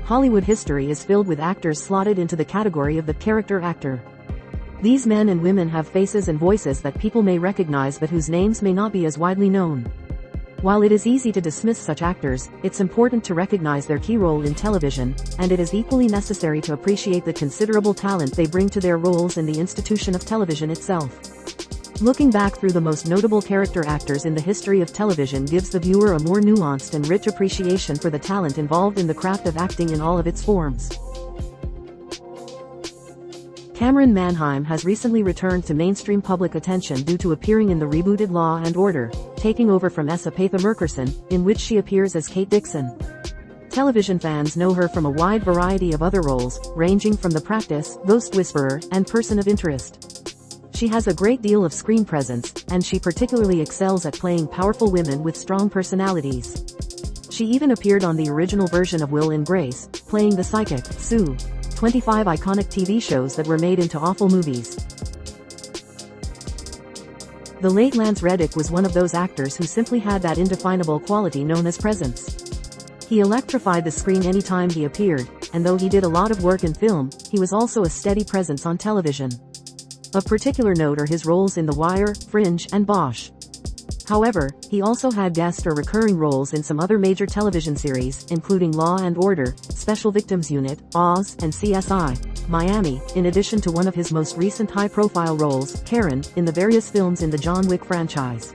Hollywood history is filled with actors slotted into the category of the character actor. These men and women have faces and voices that people may recognize but whose names may not be as widely known. While it is easy to dismiss such actors, it's important to recognize their key role in television, and it is equally necessary to appreciate the considerable talent they bring to their roles in the institution of television itself. Looking back through the most notable character actors in the history of television gives the viewer a more nuanced and rich appreciation for the talent involved in the craft of acting in all of its forms. Cameron Manheim has recently returned to mainstream public attention due to appearing in the rebooted Law and Order, taking over from Essa Patha Murkerson, in which she appears as Kate Dixon. Television fans know her from a wide variety of other roles, ranging from The Practice, Ghost Whisperer, and Person of Interest. She has a great deal of screen presence, and she particularly excels at playing powerful women with strong personalities. She even appeared on the original version of Will and Grace, playing the psychic, Sue. 25 iconic TV shows that were made into awful movies. The late Lance Reddick was one of those actors who simply had that indefinable quality known as presence. He electrified the screen anytime he appeared, and though he did a lot of work in film, he was also a steady presence on television. Of particular note are his roles in The Wire, Fringe, and Bosch. However, he also had guest or recurring roles in some other major television series, including Law and Order, Special Victims Unit, Oz, and CSI: Miami, in addition to one of his most recent high-profile roles, Karen, in the various films in the John Wick franchise.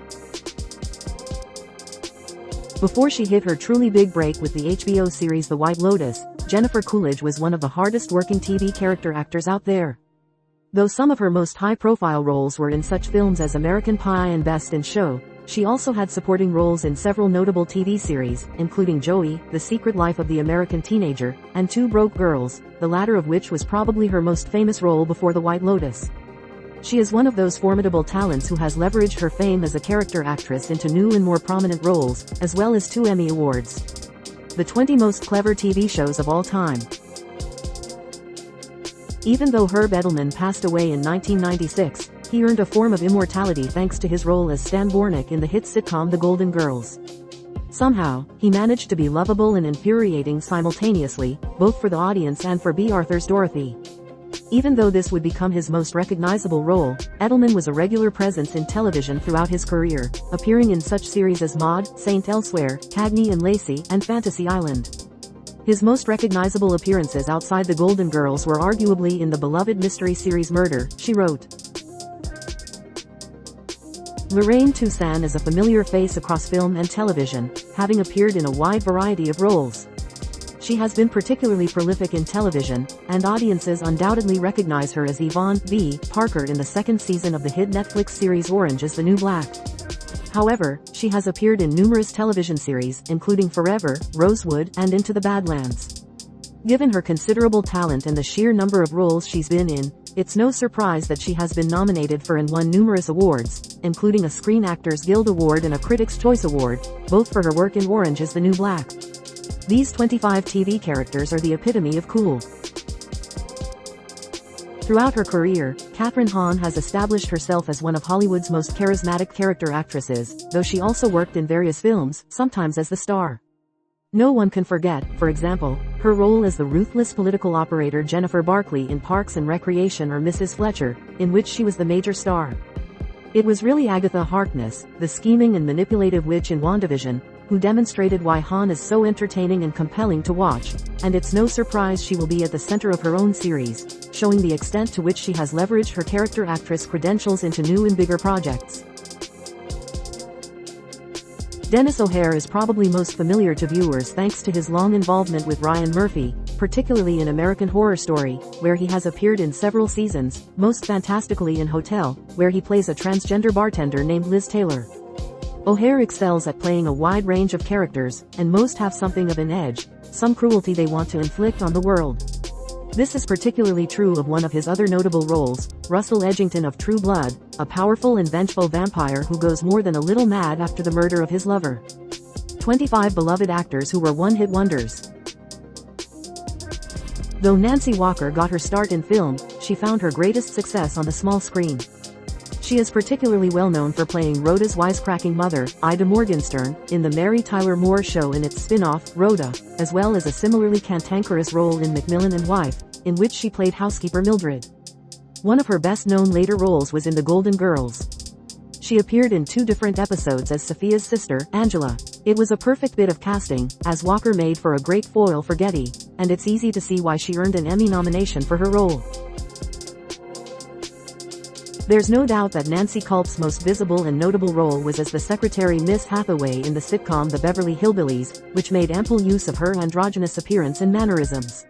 Before she hit her truly big break with the HBO series The White Lotus, Jennifer Coolidge was one of the hardest-working TV character actors out there. Though some of her most high-profile roles were in such films as American Pie and Best in Show, she also had supporting roles in several notable TV series, including Joey, The Secret Life of the American Teenager, and Two Broke Girls, the latter of which was probably her most famous role before The White Lotus. She is one of those formidable talents who has leveraged her fame as a character actress into new and more prominent roles, as well as 2 Emmy Awards. The 20 most clever TV shows of all time. Even though Herb Edelman passed away in 1996, he earned a form of immortality thanks to his role as Stan Bornick in the hit sitcom The Golden Girls. Somehow, he managed to be lovable and infuriating simultaneously, both for the audience and for B. Arthur's Dorothy. Even though this would become his most recognizable role, Edelman was a regular presence in television throughout his career, appearing in such series as Maude, Saint Elsewhere, Cagney and Lacey, and Fantasy Island. His most recognizable appearances outside The Golden Girls were arguably in the beloved mystery series Murder, She Wrote. Lorraine Toussaint is a familiar face across film and television, having appeared in a wide variety of roles. She has been particularly prolific in television, and audiences undoubtedly recognize her as Yvonne V. Parker in the 2nd season of the hit Netflix series Orange is the New Black. However, she has appeared in numerous television series, including Forever, Rosewood, and Into the Badlands. Given her considerable talent and the sheer number of roles she's been in, it's no surprise that she has been nominated for and won numerous awards, including a Screen Actors Guild Award and a Critics' Choice Award, both for her work in Orange is the New Black. These 25 TV characters are the epitome of cool. Throughout her career, Kathryn Hahn has established herself as one of Hollywood's most charismatic character actresses, though she also worked in various films, sometimes as the star. No one can forget, for example, her role as the ruthless political operator Jennifer Barkley in Parks and Recreation or Mrs. Fletcher, in which she was the major star. It was really Agatha Harkness, the scheming and manipulative witch in WandaVision, who demonstrated why Hahn is so entertaining and compelling to watch, and it's no surprise she will be at the center of her own series, showing the extent to which she has leveraged her character actress credentials into new and bigger projects. Dennis O'Hare is probably most familiar to viewers thanks to his long involvement with Ryan Murphy, particularly in American Horror Story, where he has appeared in several seasons, most fantastically in Hotel, where he plays a transgender bartender named Liz Taylor. O'Hare excels at playing a wide range of characters, and most have something of an edge, some cruelty they want to inflict on the world. This is particularly true of one of his other notable roles, Russell Edgington of True Blood, a powerful and vengeful vampire who goes more than a little mad after the murder of his lover. 25 beloved actors who were one-hit wonders. Though Nancy Walker got her start in film, she found her greatest success on the small screen. She She is particularly well known for playing Rhoda's wisecracking mother, Ida Morgenstern, in The Mary Tyler Moore Show in its spin-off, Rhoda, as well as a similarly cantankerous role in Macmillan and Wife, in which she played housekeeper Mildred. One of her best-known later roles was in The Golden Girls. She appeared in 2 different episodes as Sophia's sister, Angela. It was a perfect bit of casting, as Walker made for a great foil for Getty, and it's easy to see why she earned an Emmy nomination for her role. There's no doubt that Nancy Culp's most visible and notable role was as the secretary Miss Hathaway in the sitcom The Beverly Hillbillies, which made ample use of her androgynous appearance and mannerisms.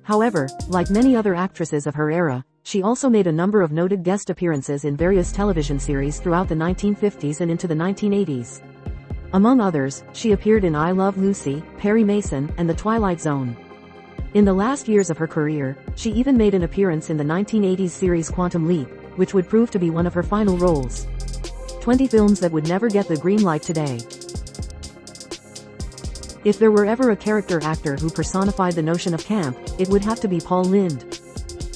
However, like many other actresses of her era, she also made a number of noted guest appearances in various television series throughout the 1950s and into the 1980s. Among others, she appeared in I Love Lucy, Perry Mason, and The Twilight Zone. In the last years of her career, she even made an appearance in the 1980s series Quantum Leap, which would prove to be one of her final roles. 20 films that would never get the green light today. If there were ever a character actor who personified the notion of camp, it would have to be Paul Lynde.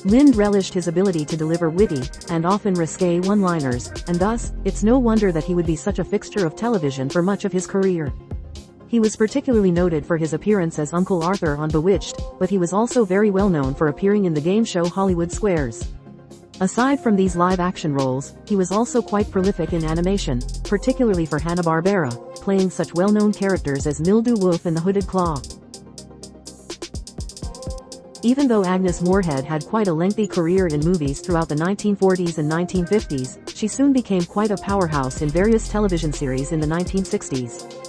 Lynde relished his ability to deliver witty, and often risque one-liners, and thus, it's no wonder that he would be such a fixture of television for much of his career. He was particularly noted for his appearance as Uncle Arthur on Bewitched, but he was also very well known for appearing in the game show Hollywood Squares. Aside from these live-action roles, he was also quite prolific in animation, particularly for Hanna-Barbera, playing such well-known characters as Mildew Wolf and the Hooded Claw. Even though Agnes Moorehead had quite a lengthy career in movies throughout the 1940s and 1950s, she soon became quite a powerhouse in various television series in the 1960s.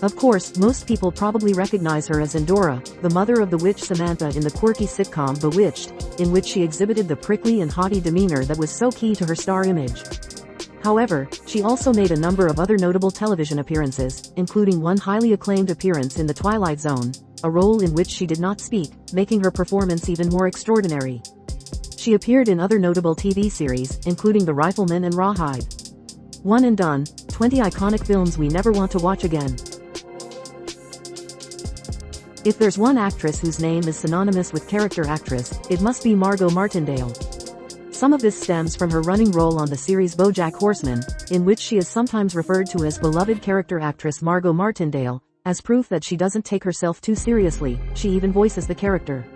Of course, most people probably recognize her as Endora, the mother of the witch Samantha in the quirky sitcom Bewitched, in which she exhibited the prickly and haughty demeanor that was so key to her star image. However, she also made a number of other notable television appearances, including one highly acclaimed appearance in The Twilight Zone, a role in which she did not speak, making her performance even more extraordinary. She appeared in other notable TV series, including The Rifleman and Rawhide. One and Done, 20 iconic films we never want to watch again. If there's one actress whose name is synonymous with character actress, it must be Margot Martindale. Some of this stems from her running role on the series BoJack Horseman, in which she is sometimes referred to as beloved character actress Margot Martindale. As proof that she doesn't take herself too seriously, she even voices the character.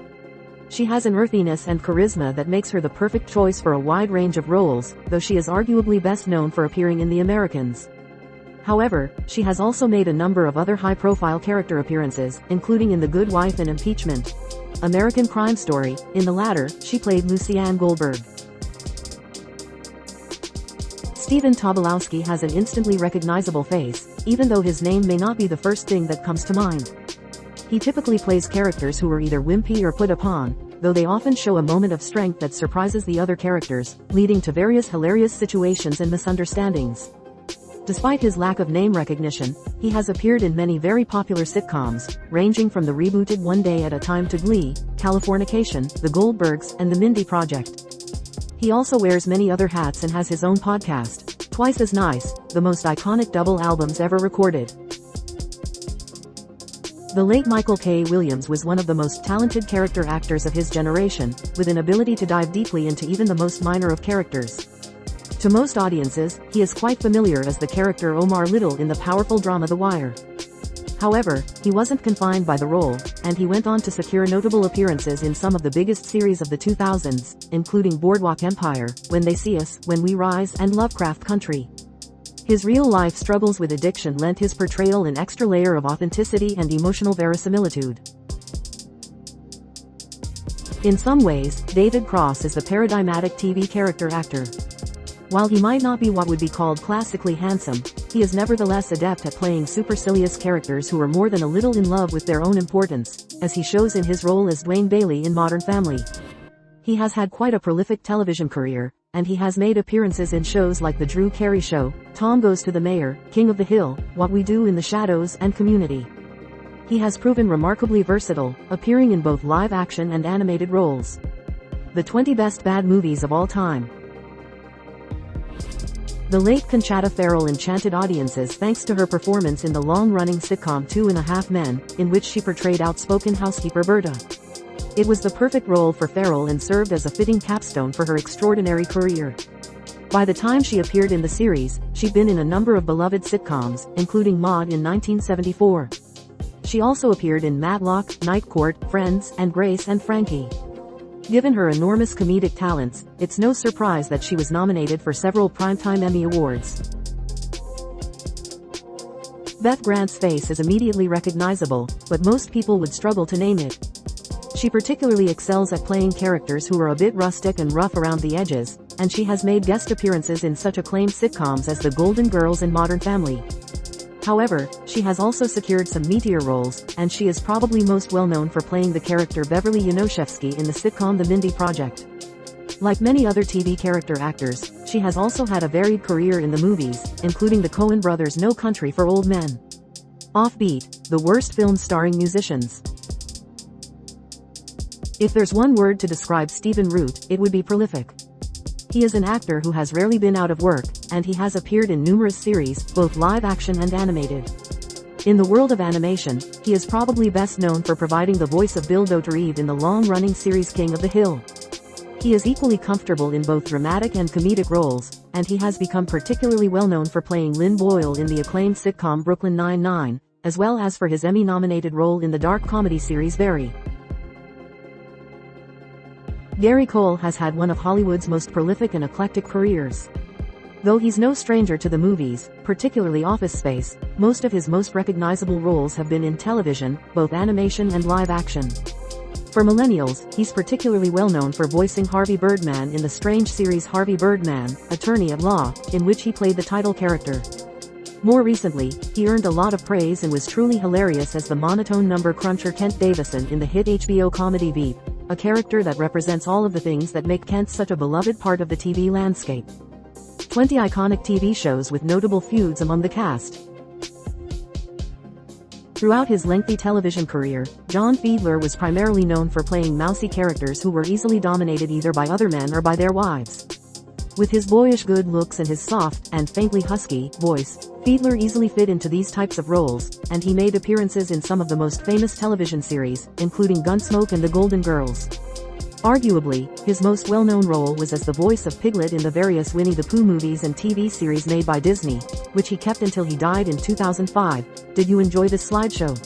She has an earthiness and charisma that makes her the perfect choice for a wide range of roles, though she is arguably best known for appearing in The Americans. However, she has also made a number of other high-profile character appearances, including in The Good Wife and Impeachment, American Crime Story. In the latter, she played Lucy Ann Goldberg. Stephen Tobolowsky has an instantly recognizable face, even though his name may not be the first thing that comes to mind. He typically plays characters who are either wimpy or put upon, though they often show a moment of strength that surprises the other characters, leading to various hilarious situations and misunderstandings. Despite his lack of name recognition, he has appeared in many very popular sitcoms, ranging from the rebooted One Day at a Time to Glee, Californication, The Goldbergs, and The Mindy Project. He also wears many other hats and has his own podcast, Twice as Nice, the most iconic double albums ever recorded. The late Michael K. Williams was one of the most talented character actors of his generation, with an ability to dive deeply into even the most minor of characters. To most audiences, he is quite familiar as the character Omar Little in the powerful drama The Wire. However, he wasn't confined by the role, and he went on to secure notable appearances in some of the biggest series of the 2000s, including Boardwalk Empire, When They See Us, When We Rise, and Lovecraft Country. His real-life struggles with addiction lent his portrayal an extra layer of authenticity and emotional verisimilitude. In some ways, David Cross is the paradigmatic TV character actor. While he might not be what would be called classically handsome, he is nevertheless adept at playing supercilious characters who are more than a little in love with their own importance, as he shows in his role as Dwayne Bailey in Modern Family. He has had quite a prolific television career, and he has made appearances in shows like The Drew Carey Show, Tom Goes to the Mayor, King of the Hill, What We Do in the Shadows, and Community. He has proven remarkably versatile, appearing in both live-action and animated roles. The 20 Best Bad Movies of All Time. The late Conchata Ferrell enchanted audiences thanks to her performance in the long-running sitcom 2.5 Men, in which she portrayed outspoken housekeeper Berta. It was the perfect role for Ferrell and served as a fitting capstone for her extraordinary career. By the time she appeared in the series, she'd been in a number of beloved sitcoms, including Maude in 1974. She also appeared in Matlock, Night Court, Friends, and Grace and Frankie. Given her enormous comedic talents, it's no surprise that she was nominated for several Primetime Emmy Awards. Beth Grant's face is immediately recognizable, but most people would struggle to name it. She particularly excels at playing characters who are a bit rustic and rough around the edges, and she has made guest appearances in such acclaimed sitcoms as The Golden Girls and Modern Family. However, she has also secured some meatier roles, and she is probably most well known for playing the character Beverly Yanoshevsky in the sitcom The Mindy Project. Like many other TV character actors, she has also had a varied career in the movies, including the Coen brothers' No Country for Old Men. Offbeat, the worst films starring musicians. If there's one word to describe Stephen Root, it would be prolific. He is an actor who has rarely been out of work, and he has appeared in numerous series, both live action and animated. In the world of animation, he is probably best known for providing the voice of Bill Dauterive in the long-running series King of the Hill. He is equally comfortable in both dramatic and comedic roles, and he has become particularly well known for playing Lynn Boyle in the acclaimed sitcom Brooklyn Nine-Nine, as well as for his Emmy-nominated role in the dark comedy series Barry. Gary Cole has had one of Hollywood's most prolific and eclectic careers. Though he's no stranger to the movies, particularly Office Space, most of his most recognizable roles have been in television, both animation and live action. For millennials, he's particularly well known for voicing Harvey Birdman in the strange series Harvey Birdman, Attorney at Law, in which he played the title character. More recently, he earned a lot of praise and was truly hilarious as the monotone number cruncher Kent Davison in the hit HBO comedy Veep, a character that represents all of the things that make Kent such a beloved part of the TV landscape. 20 iconic TV shows with notable feuds among the cast. Throughout his lengthy television career, John Fiedler was primarily known for playing mousy characters who were easily dominated either by other men or by their wives. With his boyish good looks and his soft, and faintly husky, voice, Fiedler easily fit into these types of roles, and he made appearances in some of the most famous television series, including Gunsmoke and The Golden Girls. Arguably, his most well-known role was as the voice of Piglet in the various Winnie the Pooh movies and TV series made by Disney, which he kept until he died in 2005. Did you enjoy this slideshow?